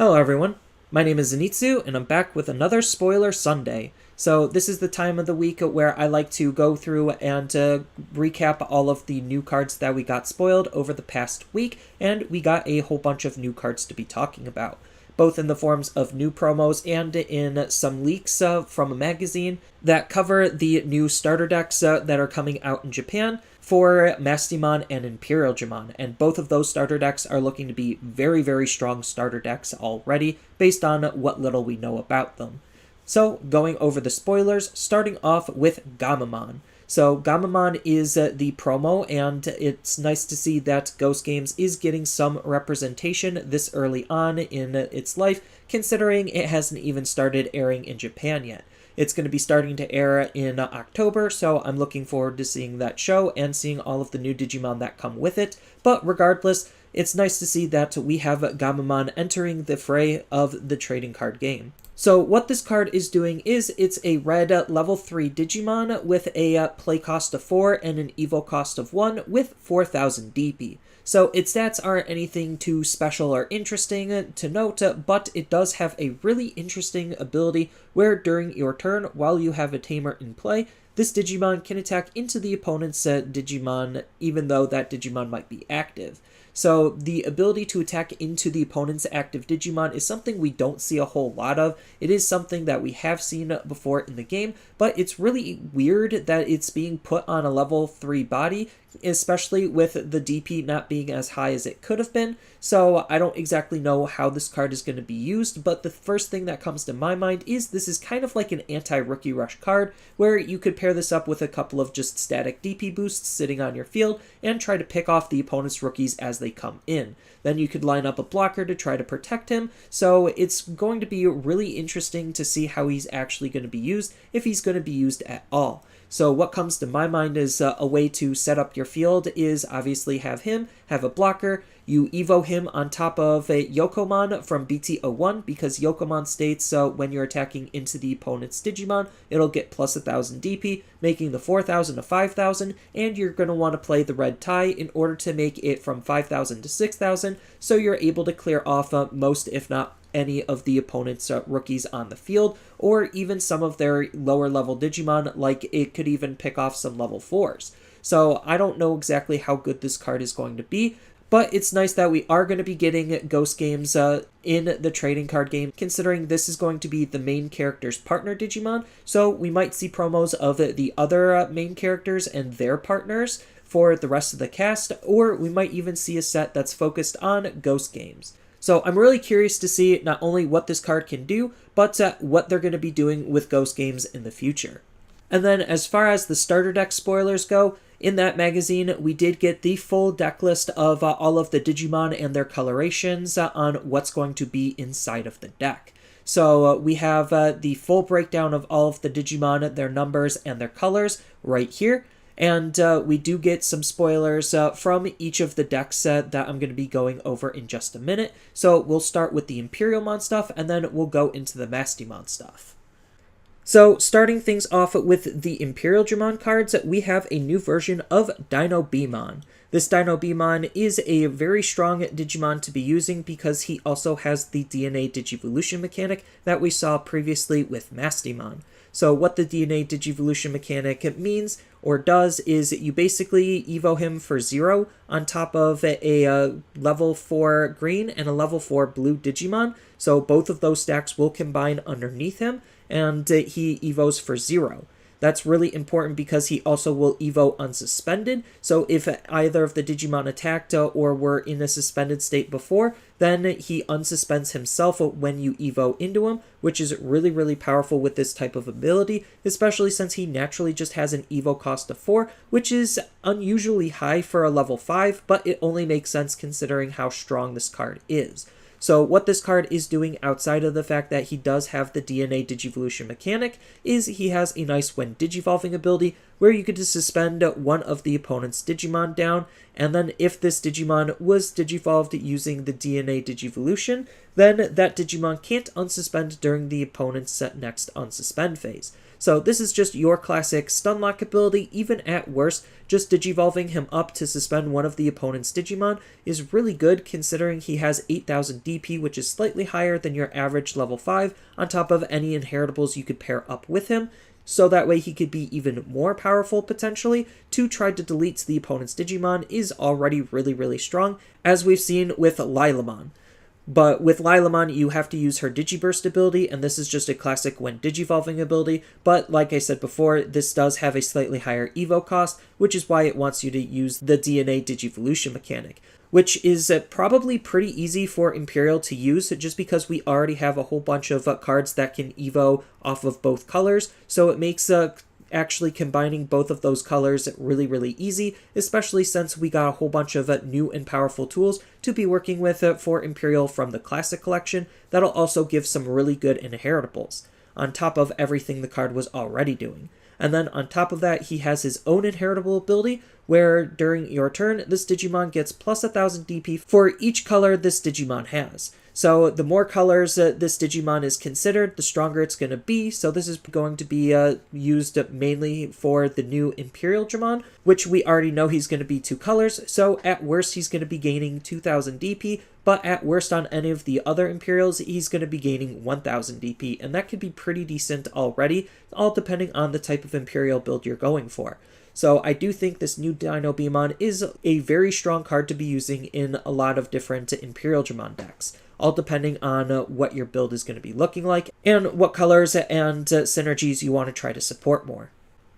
Hello everyone, my name is Zenitsu and I'm back with another Spoiler Sunday. So this is the time of the week where I like to go through and recap all of the new cards that we got spoiled over the past week, and we got a whole bunch of new cards to be talking about, both in the forms of new promos and in some leaks from a magazine that cover the new starter decks that are coming out in Japan for Mastermind and Imperialmon, and both of those starter decks are looking to be very, very strong starter decks already, based on what little we know about them. So, going over the spoilers, starting off with Gatomon. So, Gatomon is the promo, and it's nice to see that Ghost Games is getting some representation this early on in its life, considering it hasn't even started airing in Japan yet. It's going to be starting to air in October, so I'm looking forward to seeing that show and seeing all of the new Digimon that come with it. But regardless, it's nice to see that we have Gatomon entering the fray of the trading card game. So what this card is doing is it's a red level 3 Digimon with a play cost of 4 and an evo cost of 1 with 4000 DP. So its stats aren't anything too special or interesting to note, but it does have a really interesting ability where during your turn, while you have a tamer in play, this Digimon can attack into the opponent's Digimon, even though that Digimon might be active. So the ability to attack into the opponent's active Digimon is something we don't see a whole lot of. It is something that we have seen before in the game, but it's really weird that it's being put on a level 3 body, especially with the DP not being as high as it could have been. So I don't exactly know how this card is going to be used, but the first thing that comes to my mind is this is kind of like an anti-rookie rush card, where you could pair this up with a couple of just static DP boosts sitting on your field and try to pick off the opponent's rookies as they come in. Then you could line up a blocker to try to protect him, so it's going to be really interesting to see how he's actually going to be used, if he's going to be used at all. So what comes to my mind is a way to set up your field is obviously have him, have a blocker, you evo him on top of a Gatomon from BT01, because Gatomon states when you're attacking into the opponent's Digimon, it'll get plus 1000 DP, making the 4000 to 5000, and you're going to want to play the red tie in order to make it from 5000 to 6000, so you're able to clear off most, if not any of the opponent's rookies on the field, or even some of their lower level Digimon, like it could even pick off some level 4s. So I don't know exactly how good this card is going to be, but it's nice that we are going to be getting Ghost Games in the trading card game, considering this is going to be the main character's partner Digimon, so we might see promos of the other main characters and their partners for the rest of the cast, or we might even see a set that's focused on Ghost Games. So I'm really curious to see not only what this card can do, but what they're going to be doing with Ghost Games in the future. And then as far as the starter deck spoilers go, in that magazine we did get the full deck list of all of the Digimon and their colorations on what's going to be inside of the deck. So we have the full breakdown of all of the Digimon, their numbers, and their colors right here. And we do get some spoilers from each of the decks that I'm going to be going over in just a minute. So we'll start with the Imperialmon stuff, and then we'll go into the Mastermind stuff. So starting things off with the Imperialmon cards, we have a new version of Dinobemon. This Dinobemon is a very strong Digimon to be using because he also has the DNA Digivolution mechanic that we saw previously with Mastermind. So what the DNA Digivolution mechanic means or does is you basically evo him for 0 on top of a level 4 green and a level 4 blue Digimon. So both of those stacks will combine underneath him, and he evos for 0. That's really important because he also will evo unsuspended, so if either of the Digimon attacked or were in a suspended state before, then he unsuspends himself when you evo into him, which is really, really powerful with this type of ability, especially since he naturally just has an evo cost of 4, which is unusually high for a level 5, but it only makes sense considering how strong this card is. So what this card is doing outside of the fact that he does have the DNA Digivolution mechanic is he has a nice when Digivolving ability where you could just suspend one of the opponent's Digimon down, and then if this Digimon was Digivolved using the DNA Digivolution, then that Digimon can't unsuspend during the opponent's next unsuspend phase. So this is just your classic stun lock ability. Even at worst, just digivolving him up to suspend one of the opponent's Digimon is really good, considering he has 8000 DP, which is slightly higher than your average level 5, on top of any inheritables you could pair up with him. So that way he could be even more powerful potentially. To try to delete the opponent's Digimon is already really strong, as we've seen with Lilamon. But with Lilamon, you have to use her Digiburst ability, and this is just a classic when digivolving ability, but like I said before, this does have a slightly higher evo cost, which is why it wants you to use the DNA Digivolution mechanic, which is probably pretty easy for Imperial to use, just because we already have a whole bunch of cards that can evo off of both colors, so it makes actually combining both of those colors really easy, especially since we got a whole bunch of new and powerful tools to be working with for Imperial from the Classic Collection that'll also give some really good inheritables, on top of everything the card was already doing. And then on top of that, he has his own inheritable ability, where during your turn, this Digimon gets plus 1000 DP for each color this Digimon has. So the more colors this Digimon is considered, the stronger it's going to be. So this is going to be used mainly for the new Imperial Dramon, which we already know he's going to be 2 colors. So at worst, he's going to be gaining 2000 DP, but at worst on any of the other Imperials, he's going to be gaining 1000 DP, and that could be pretty decent already, all depending on the type of Imperial build you're going for. So I do think this new Dinobemon is a very strong card to be using in a lot of different Imperial Dramon decks, all depending on what your build is going to be looking like and what colors and synergies you want to try to support more.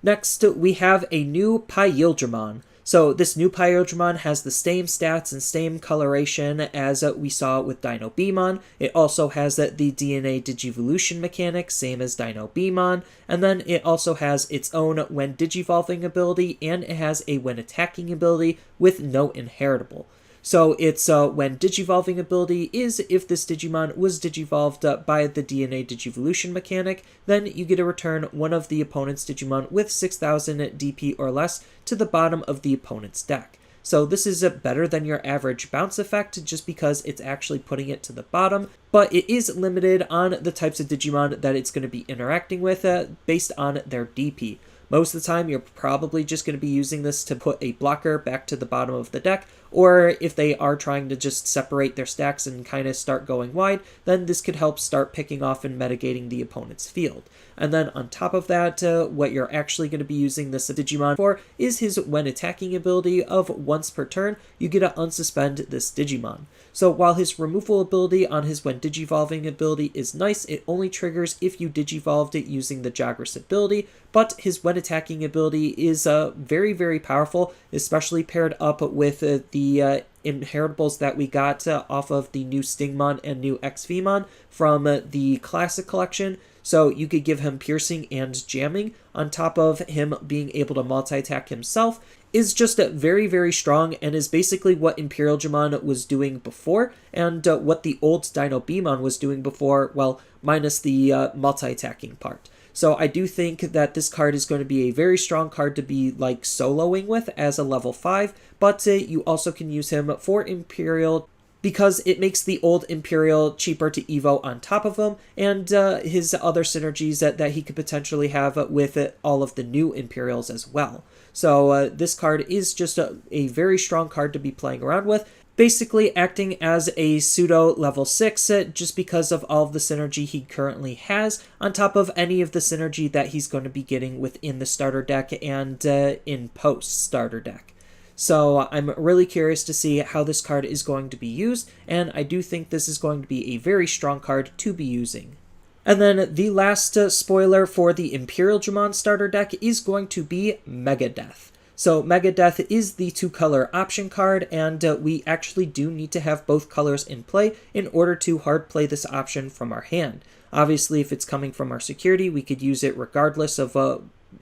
Next, we have a new Pyildramon. So this new Pyildramon has the same stats and same coloration as we saw with Dinobemon. It also has the DNA Digivolution mechanic, same as Dinobemon, and then it also has its own when digivolving ability, and it has a when attacking ability with no inheritable. So its when digivolving ability is if this Digimon was digivolved by the DNA Digivolution mechanic, then you get to return one of the opponent's Digimon with 6000 DP or less to the bottom of the opponent's deck. So this is better than your average bounce effect just because it's actually putting it to the bottom, but it is limited on the types of Digimon that it's going to be interacting with based on their DP. Most of the time, you're probably just going to be using this to put a blocker back to the bottom of the deck, or if they are trying to just separate their stacks and kind of start going wide, then this could help start picking off and mitigating the opponent's field. And then on top of that, what you're actually going to be using this Digimon for is his when attacking ability of once per turn, you get to unsuspend this Digimon. So while his removal ability on his when digivolving ability is nice, it only triggers if you digivolved it using the Jagras ability, but his when attacking ability is very powerful, especially paired up with the inheritables that we got off of the new Stingmon and new XVmon from the Classic Collection. So you could give him piercing and jamming on top of him being able to multi-attack himself is just very strong, and is basically what Imperial Dramon was doing before and what the old Dinobemon was doing before, well, minus the multi-attacking part. So I do think that this card is going to be a very strong card to be like soloing with as a level 5, but you also can use him for Imperial because it makes the old Imperial cheaper to evo on top of him, and his other synergies that he could potentially have with all of the new Imperials as well. So this card is just a very strong card to be playing around with, basically acting as a pseudo level 6 just because of all of the synergy he currently has, on top of any of the synergy that he's going to be getting within the starter deck and in post-starter deck. So I'm really curious to see how this card is going to be used, and I do think this is going to be a very strong card to be using. And then the last spoiler for the Imperial Dramon starter deck is going to be Megadeth. So Megadeth is the 2-color option card, and we actually do need to have both colors in play in order to hard play this option from our hand. Obviously, if it's coming from our security, we could use it regardless of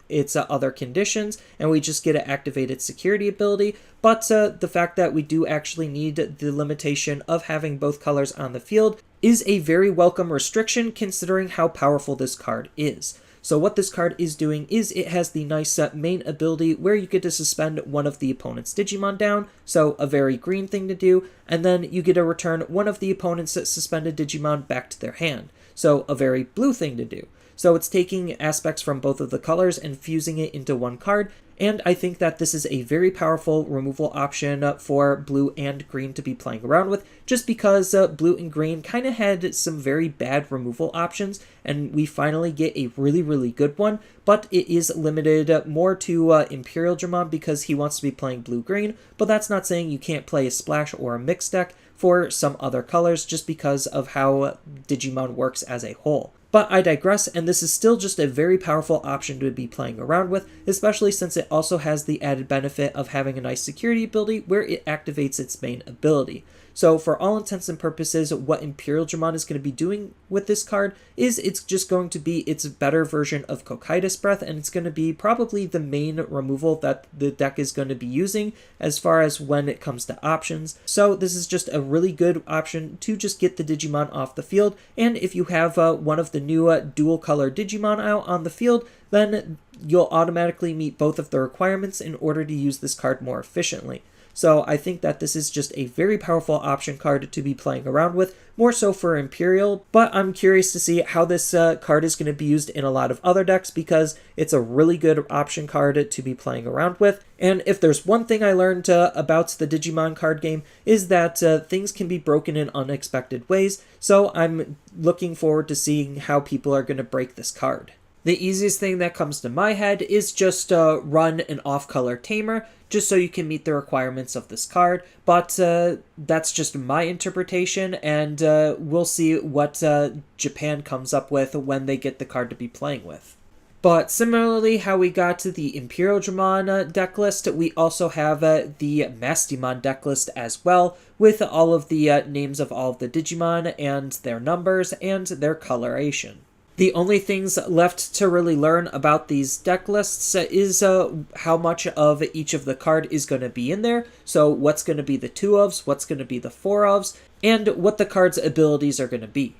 its other conditions, and we just get to activate its security ability, but the fact that we do actually need the limitation of having both colors on the field is a very welcome restriction considering how powerful this card is. So what this card is doing is it has the nice main ability where you get to suspend one of the opponent's Digimon down, so a very green thing to do, and then you get to return one of the opponent's suspended Digimon back to their hand, so a very blue thing to do. So it's taking aspects from both of the colors and fusing it into one card. And I think that this is a very powerful removal option for blue and green to be playing around with, just because blue and green kind of had some very bad removal options, and we finally get a really, really good one, but it is limited more to Imperial Dramon because he wants to be playing blue-green, but that's not saying you can't play a splash or a mixed deck for some other colors just because of how Digimon works as a whole. But I digress, and this is still just a very powerful option to be playing around with, especially since it also has the added benefit of having a nice security ability where it activates its main ability. So for all intents and purposes, what Imperial Dramon is going to be doing with this card is it's just going to be its better version of Cocytus Breath, and it's going to be probably the main removal that the deck is going to be using as far as when it comes to options. So this is just a really good option to just get the Digimon off the field, and if you have one of the new dual color Digimon out on the field, then you'll automatically meet both of the requirements in order to use this card more efficiently. So I think that this is just a very powerful option card to be playing around with, more so for Imperial, but I'm curious to see how this card is going to be used in a lot of other decks because it's a really good option card to be playing around with. And if there's one thing I learned about the Digimon card game is that things can be broken in unexpected ways, so I'm looking forward to seeing how people are going to break this card. The easiest thing that comes to my head is just run an off-color tamer, just so you can meet the requirements of this card, but that's just my interpretation, and we'll see what Japan comes up with when they get the card to be playing with. But similarly, how we got to the Imperial Dramon deck list, we also have the Mastermind deck list as well, with all of the names of all of the Digimon and their numbers and their coloration. The only things left to really learn about these deck lists is how much of each of the card is going to be in there, so what's going to be the 2-ofs, what's going to be the 4-ofs, and what the card's abilities are going to be.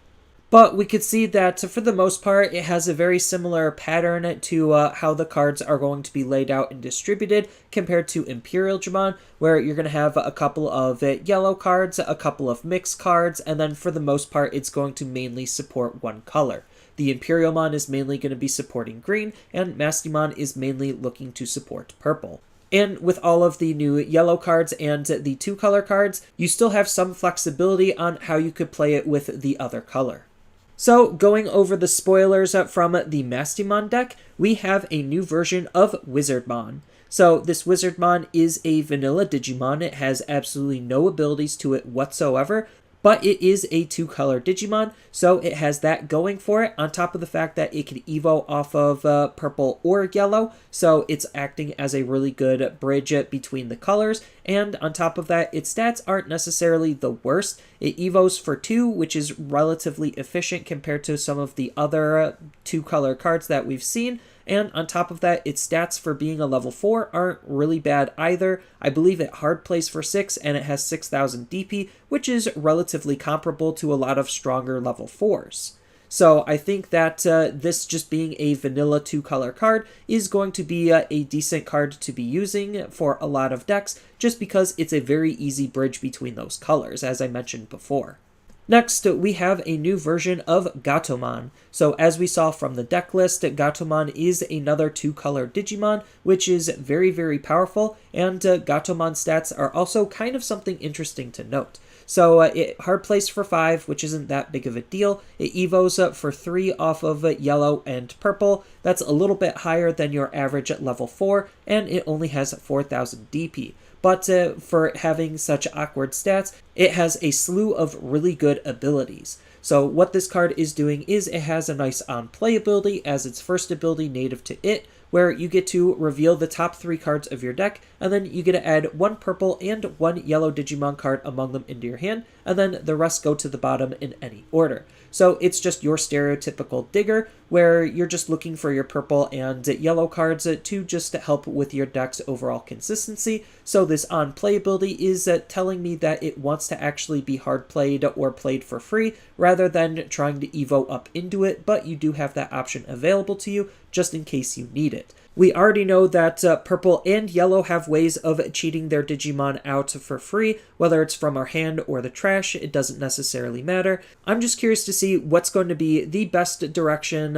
But we could see that for the most part it has a very similar pattern to how the cards are going to be laid out and distributed compared to Imperial Dramon, where you're going to have a couple of yellow cards, a couple of mixed cards, and then for the most part it's going to mainly support one color. The Imperialmon is mainly going to be supporting green, and Mastermind is mainly looking to support purple. And with all of the new yellow cards and the 2-color cards, you still have some flexibility on how you could play it with the other color. So, going over the spoilers from the Mastermind deck, we have a new version of Wizardmon. So, this Wizardmon is a vanilla Digimon. It has absolutely no abilities to it whatsoever, but it is a 2-color Digimon, so it has that going for it, on top of the fact that it can evo off of purple or yellow, so it's acting as a really good bridge between the colors, and on top of that, its stats aren't necessarily the worst. It evos for 2, which is relatively efficient compared to some of the other 2-color cards that we've seen, and on top of that, its stats for being a level 4 aren't really bad either. I believe it hard plays for 6, and it has 6,000 DP, which is relatively comparable to a lot of stronger level 4s. So I think that this just being a vanilla 2-color card is going to be a decent card to be using for a lot of decks, just because it's a very easy bridge between those colors, as I mentioned before. Next, we have a new version of Gatomon. So as we saw from the deck list, Gatomon is another 2-color Digimon, which is very, very powerful, and Gatomon stats are also kind of something interesting to note. So it hard plays for 5, which isn't that big of a deal. It evos for 3 off of yellow and purple. That's a little bit higher than your average at level 4, and it only has 4,000 DP. But for having such awkward stats, it has a slew of really good abilities. So what this card is doing is it has a nice on-play ability as its first ability native to it, where you get to reveal the top 3 cards of your deck, and then you get to add 1 purple and 1 yellow Digimon card among them into your hand, and then the rest go to the bottom in any order. So it's just your stereotypical digger, where you're just looking for your purple and yellow cards to just help with your deck's overall consistency. So this on-play ability is telling me that it wants to actually be hard played or played for free, rather than trying to evo up into it, but you do have that option available to you, just in case you need it. We already know that purple and yellow have ways of cheating their Digimon out for free, whether it's from our hand or the trash, it doesn't necessarily matter. I'm just curious to see what's going to be the best direction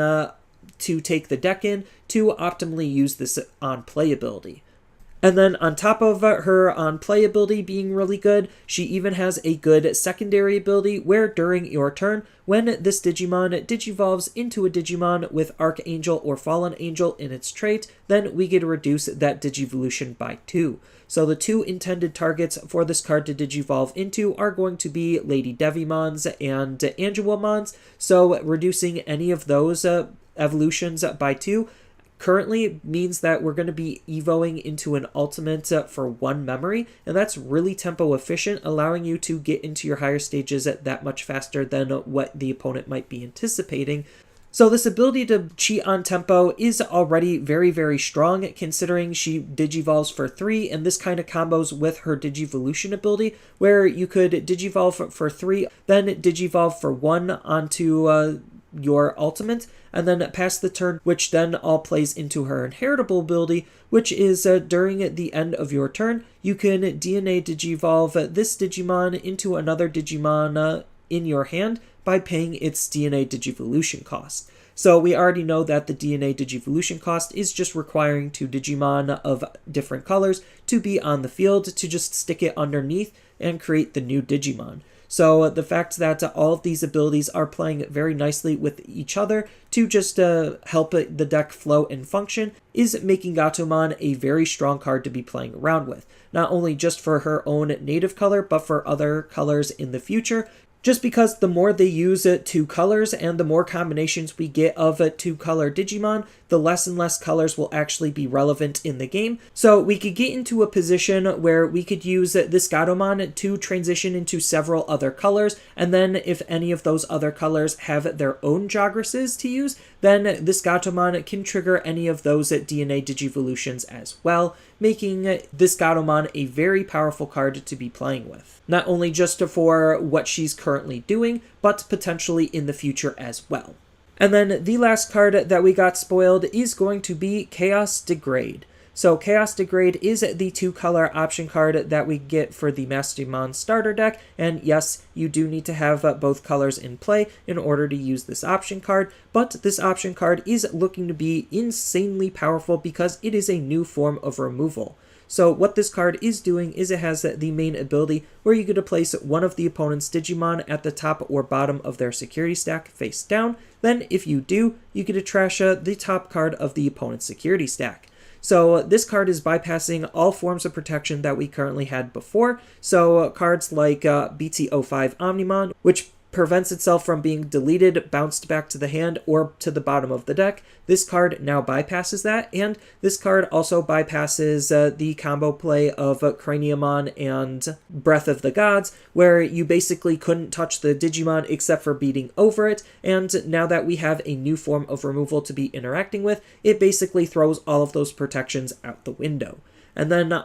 to take the deck in to optimally use this on playability. And then on top of her on playability being really good, she even has a good secondary ability where during your turn, when this Digimon digivolves into a Digimon with Archangel or Fallen Angel in its trait, then we get to reduce that Digivolution by 2. So the 2 intended targets for this card to digivolve into are going to be Lady Devimons and Angelwomons, so reducing any of those evolutions by 2 currently means that we're going to be evoing into an ultimate for 1 memory, and that's really tempo efficient, allowing you to get into your higher stages that much faster than what the opponent might be anticipating. So this ability to cheat on tempo is already very, very strong, considering she digivolves for 3, and this kind of combos with her Digivolution ability, where you could digivolve for 3, then digivolve for 1 onto your ultimate, and then pass the turn, which then all plays into her inheritable ability, which is during the end of your turn, you can DNA digivolve this Digimon into another Digimon in your hand by paying its DNA Digivolution cost. So we already know that the DNA Digivolution cost is just requiring 2 Digimon of different colors to be on the field to just stick it underneath and create the new Digimon. So the fact that all of these abilities are playing very nicely with each other to just help the deck flow and function is making Gatomon a very strong card to be playing around with. Not only just for her own native color, but for other colors in the future. Just because the more they use 2 colors and the more combinations we get of 2-color Digimon, the less and less colors will actually be relevant in the game. So we could get into a position where we could use this Gatomon to transition into several other colors, and then if any of those other colors have their own Jogresses to use, then this Gatomon can trigger any of those DNA Digivolutions as well, making this Gatomon a very powerful card to be playing with. Not only just for what she's currently doing, but potentially in the future as well. And then the last card that we got spoiled is going to be Chaos Degrade. So Chaos Degrade is the 2-color option card that we get for the Mastermind starter deck, and yes, you do need to have both colors in play in order to use this option card, but this option card is looking to be insanely powerful because it is a new form of removal. So what this card is doing is it has the main ability where you get to place one of the opponent's Digimon at the top or bottom of their security stack face down. Then if you do, you get to trash the top card of the opponent's security stack. So this card is bypassing all forms of protection that we currently had before. So cards like BT05 Omnimon, which prevents itself from being deleted, bounced back to the hand, or to the bottom of the deck. This card now bypasses that, and this card also bypasses the combo play of Craniamon and Breath of the Gods, where you basically couldn't touch the Digimon except for beating over it, and now that we have a new form of removal to be interacting with, it basically throws all of those protections out the window. And then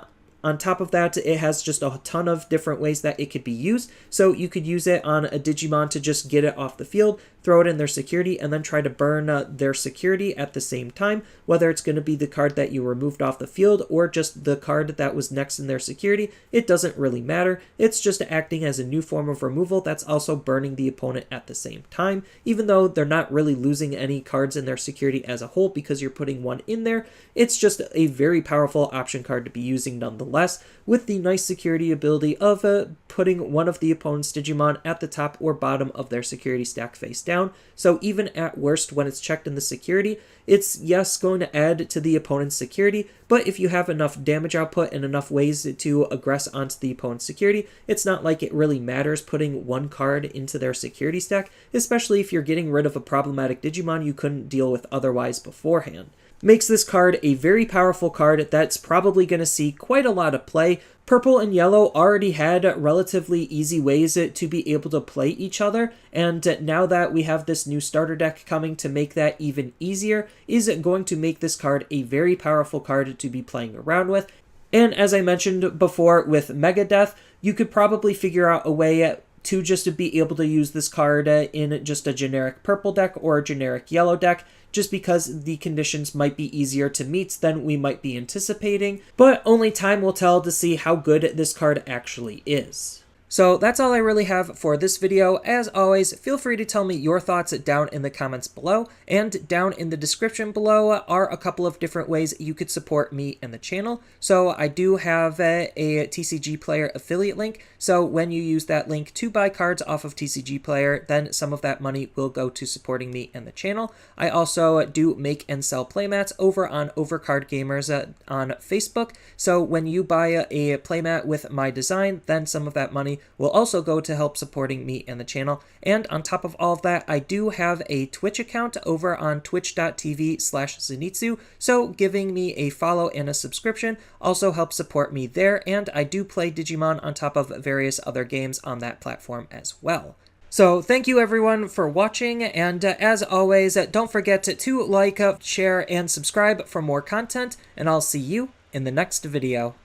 on top of that, it has just a ton of different ways that it could be used. So you could use it on a Digimon to just get it off the field, throw it in their security, and then try to burn their security at the same time, whether it's going to be the card that you removed off the field or just the card that was next in their security. It doesn't really matter. It's just acting as a new form of removal that's also burning the opponent at the same time, even though they're not really losing any cards in their security as a whole because you're putting one in there. It's just a very powerful option card to be using nonetheless, with the nice security ability of putting one of the opponent's Digimon at the top or bottom of their security stack face down. So even at worst, when it's checked in the security, it's yes going to add to the opponent's security, but if you have enough damage output and enough ways to aggress onto the opponent's security, it's not like it really matters putting one card into their security stack, especially if you're getting rid of a problematic Digimon you couldn't deal with otherwise beforehand. Makes this card a very powerful card that's probably going to see quite a lot of play. Purple and yellow already had relatively easy ways to be able to play each other, and now that we have this new starter deck coming to make that even easier, is going to make this card a very powerful card to be playing around with. And as I mentioned before with Megadeth, you could probably figure out a way to just be able to use this card in just a generic purple deck or a generic yellow deck, just because the conditions might be easier to meet than we might be anticipating, but only time will tell to see how good this card actually is. So that's all I really have for this video. As always, feel free to tell me your thoughts down in the comments below, and down in the description below are a couple of different ways you could support me and the channel. So I do have a TCG Player affiliate link, so when you use that link to buy cards off of TCG Player, then some of that money will go to supporting me and the channel. I also do make and sell playmats over on Overcard Gamers on Facebook, so when you buy a playmat with my design, then some of that money will also go to help supporting me and the channel. And on top of all of that, I do have a Twitch account over on twitch.tv/Zenitsu, so giving me a follow and a subscription also helps support me there, and I do play Digimon on top of various other games on that platform as well. So thank you everyone for watching, and as always, don't forget to like, share, and subscribe for more content, and I'll see you in the next video.